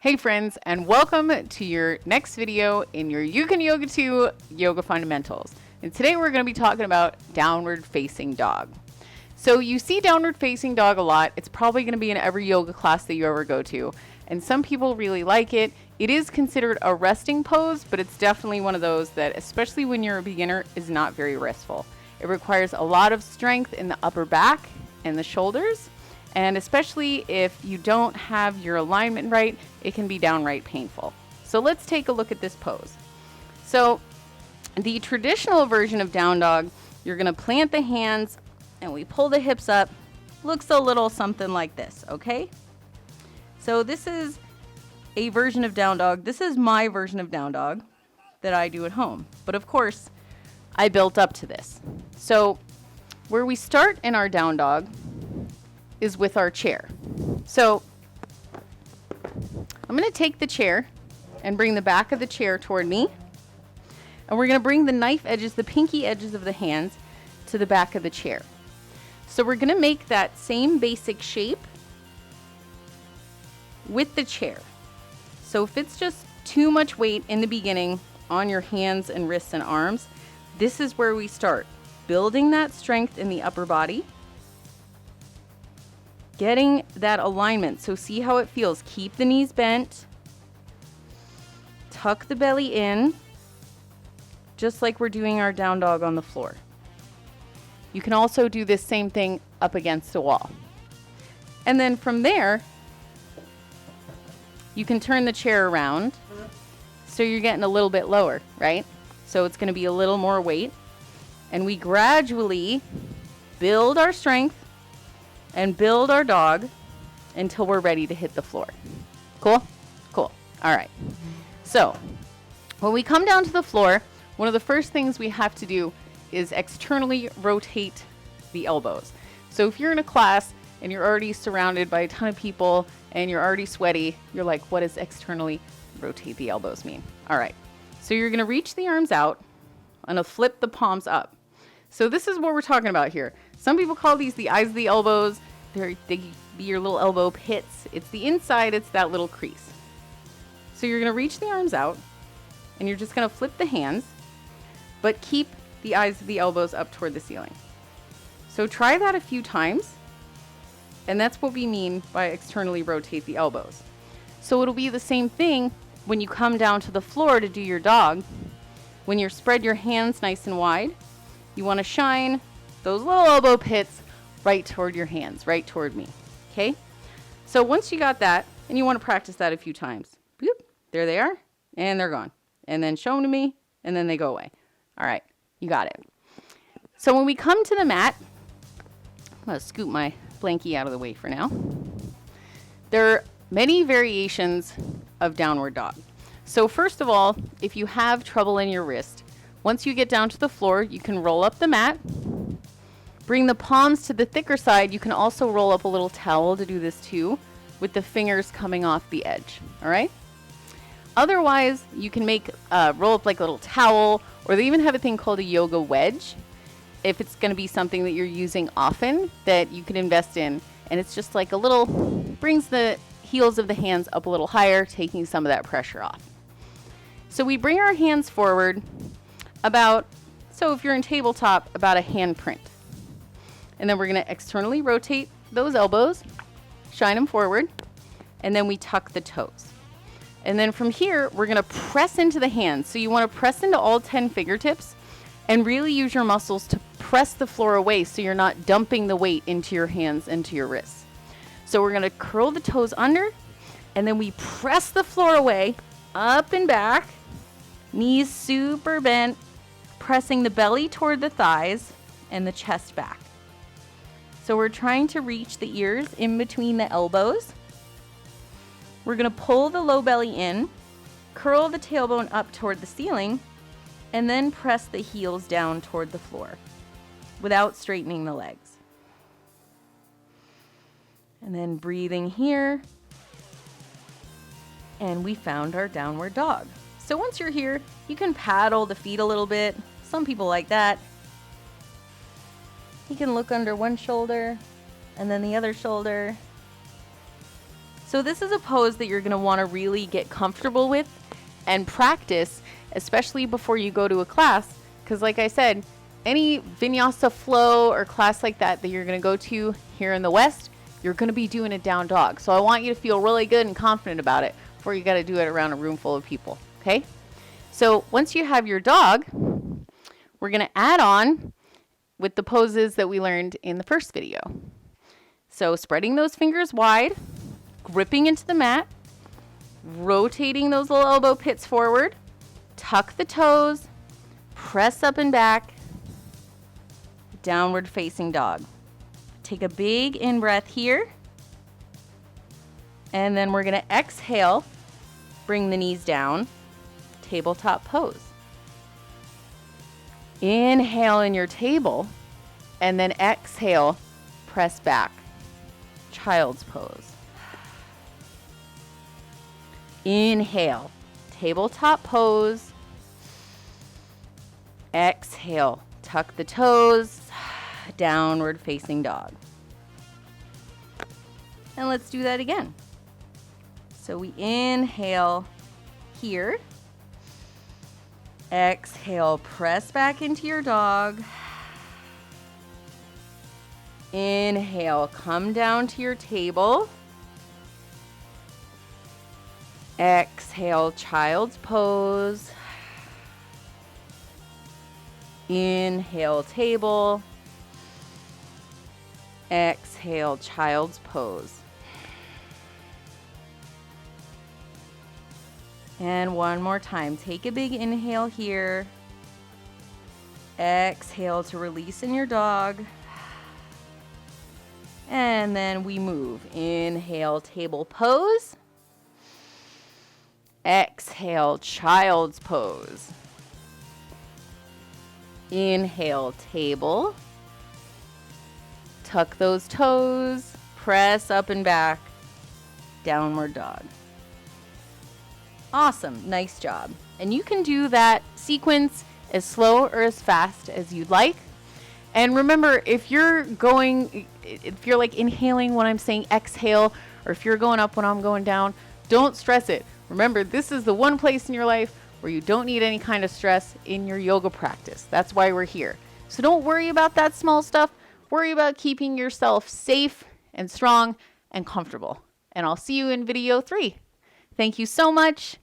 Hey friends, and welcome to your next video in your You Can Yoga 2 Yoga Fundamentals. And today we're going to be talking about downward facing dog. So you see downward facing dog a lot. It's probably going to be in every yoga class that you ever go to. And some people really like it. It is considered a resting pose, but it's definitely one of those that, especially when you're a beginner, is not very restful. It requires a lot of strength in the upper back and the shoulders. And especially if you don't have your alignment right, it can be downright painful. So let's take a look at this pose. So the traditional version of down dog, you're gonna plant the hands and we pull the hips up. Looks a little something like this, okay? So this is a version of down dog. This is my version of down dog that I do at home. But of course, I built up to this. So where we start in our down dog is with our chair. So I'm gonna take the chair and bring the back of the chair toward me. And we're gonna bring the knife edges, the pinky edges of the hands to the back of the chair. So we're gonna make that same basic shape with the chair. So if it's just too much weight in the beginning on your hands and wrists and arms, this is where we start. Building that strength in the upper body. Getting that alignment. So see how it feels. Keep the knees bent. Tuck the belly in, just like we're doing our down dog on the floor. You can also do this same thing up against a wall. And then from there, you can turn the chair around so you're getting a little bit lower, right? So it's going to be a little more weight. And we gradually build our strength and build our dog until we're ready to hit the floor. Cool? Cool. All right. So when we come down to the floor, one of the first things we have to do is externally rotate the elbows. So if you're in a class and you're already surrounded by a ton of people and you're already sweaty, you're like, what does externally rotate the elbows mean? All right. So you're going to reach the arms out and flip the palms up. So this is what we're talking about here. Some people call these the eyes of the elbows. They be your little elbow pits. It's the inside, it's that little crease. So you're gonna reach the arms out and you're just gonna flip the hands, but keep the eyes of the elbows up toward the ceiling. So try that a few times. And that's what we mean by externally rotate the elbows. So it'll be the same thing when you come down to the floor to do your dog. When you spread your hands nice and wide, you want to shine those little elbow pits right toward your hands, right toward me, okay? So once you got that, and you want to practice that a few times, boop, there they are, and they're gone. And then show them to me, and then they go away. All right, you got it. So when we come to the mat, I'm going to scoot my blankie out of the way for now. There are many variations of downward dog. So first of all, if you have trouble in your wrist, once you get down to the floor, you can roll up the mat, bring the palms to the thicker side. You can also roll up a little towel to do this too, with the fingers coming off the edge, all right? Otherwise, you can roll up like a little towel, or they even have a thing called a yoga wedge, if it's gonna be something that you're using often that you can invest in. And it's just like brings the heels of the hands up a little higher, taking some of that pressure off. So we bring our hands forward so if you're in tabletop, about a hand print. And then we're gonna externally rotate those elbows, shine them forward, and then we tuck the toes. And then from here, we're gonna press into the hands. So you wanna press into all 10 fingertips and really use your muscles to press the floor away so you're not dumping the weight into your hands, into your wrists. So we're gonna curl the toes under, and then we press the floor away, up and back, knees super bent, pressing the belly toward the thighs and the chest back. So we're trying to reach the ears in between the elbows. We're gonna pull the low belly in, curl the tailbone up toward the ceiling, and then press the heels down toward the floor without straightening the legs. And then breathing here. And we found our downward dog. So once you're here, you can paddle the feet a little bit. Some people like that. You can look under one shoulder and then the other shoulder. So this is a pose that you're going to want to really get comfortable with and practice, especially before you go to a class. Because like I said, any vinyasa flow or class like that you're going to go to here in the West, you're going to be doing a down dog. So I want you to feel really good and confident about it before you got to do it around a room full of people. Okay? So once you have your dog, we're going to add on with the poses that we learned in the first video. So spreading those fingers wide, gripping into the mat, rotating those little elbow pits forward, tuck the toes, press up and back, downward facing dog. Take a big in-breath here, and then we're going to exhale, bring the knees down, tabletop pose. Inhale in your table, and then exhale, press back, child's pose. Inhale, tabletop pose. Exhale, tuck the toes, downward facing dog. And let's do that again. So we inhale here. Exhale, press back into your dog. Inhale, come down to your table. Exhale, child's pose. Inhale, table. Exhale, child's pose. And one more time. Take a big inhale here. Exhale to release in your dog. And then we move. Inhale, table pose. Exhale, child's pose. Inhale, table. Tuck those toes. Press up and back. Downward dog. Awesome. Nice job. And you can do that sequence as slow or as fast as you'd like. And remember, if you're like inhaling when I'm saying exhale, or if you're going up when I'm going down, don't stress it. Remember, this is the one place in your life where you don't need any kind of stress in your yoga practice. That's why we're here. So don't worry about that small stuff. Worry about keeping yourself safe and strong and comfortable. And I'll see you in video 3. Thank you so much.